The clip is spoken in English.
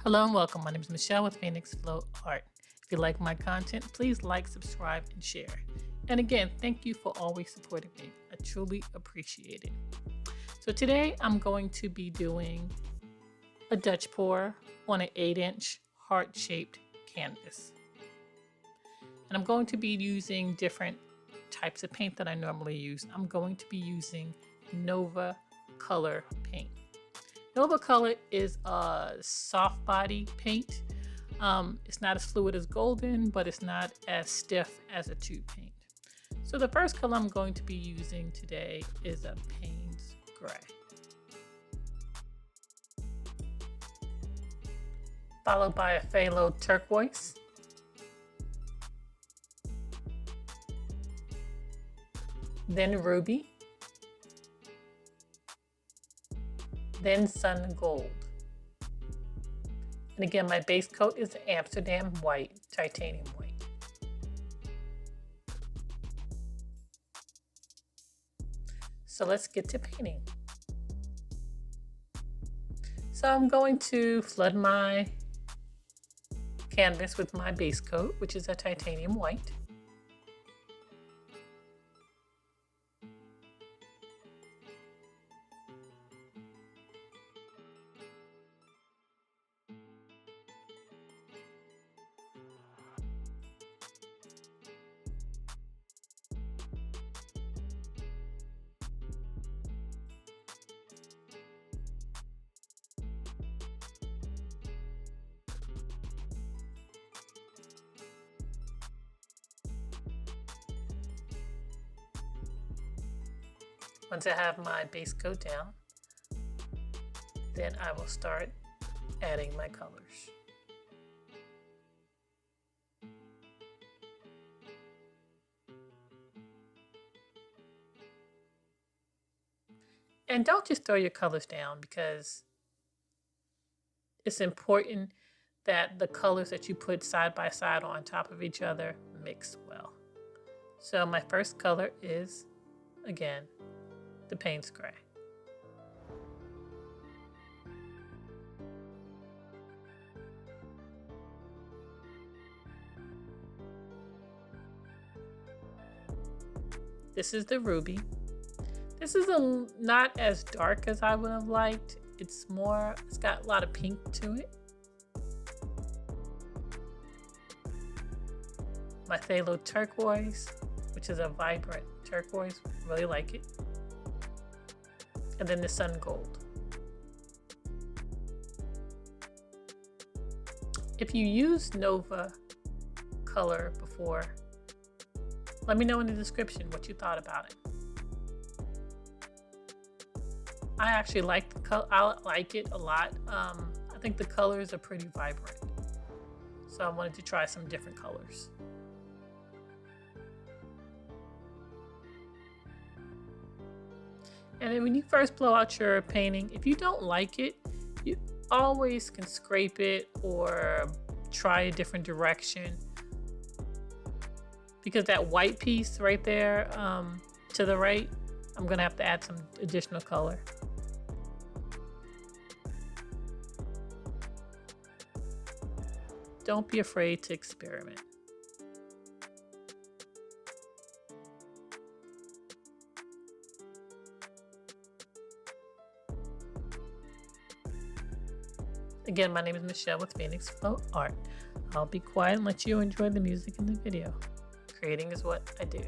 Hello and welcome. My name is Michelle with Phoenix Flow Art. If you like my content, please like, subscribe, and share. And again, thank you for always supporting me. I truly appreciate it. So today I'm going to be doing a Dutch pour on an 8-inch heart-shaped canvas. And I'm going to be using different types of paint that I normally use. I'm going to be using Nova Color paint. Nova Color is a soft body paint. It's not as fluid as golden, but it's not as stiff as a tube paint. So the first color I'm going to be using today is a Payne's Gray. Followed by a Phthalo Turquoise. Then Ruby. Then Sun Gold. And again, my base coat is Amsterdam white, titanium white. So let's get to painting. So I'm going to flood my canvas with my base coat, which is a titanium white. Once I have my base coat down, then I will start adding my colors. And don't just throw your colors down, because it's important that the colors that you put side by side on top of each other mix well. So my first color is, again, the Payne's Gray. This is the Ruby. This is not as dark as I would have liked. It's got a lot of pink to it. My Phthalo Turquoise, which is a vibrant turquoise, really like it. And then the Sun Gold. If you used Nova Color before, let me know in the description what you thought about it. I actually like the color. I like it a lot. I think the colors are pretty vibrant, so I wanted to try some different colors. And then when you first blow out your painting, if you don't like it, you always can scrape it or try a different direction. Because that white piece right there to the right, I'm gonna have to add some additional color. Don't be afraid to experiment. Again, my name is Michelle with Phoenix Flow Art. I'll be quiet and let you enjoy the music in the video. Creating is what I do.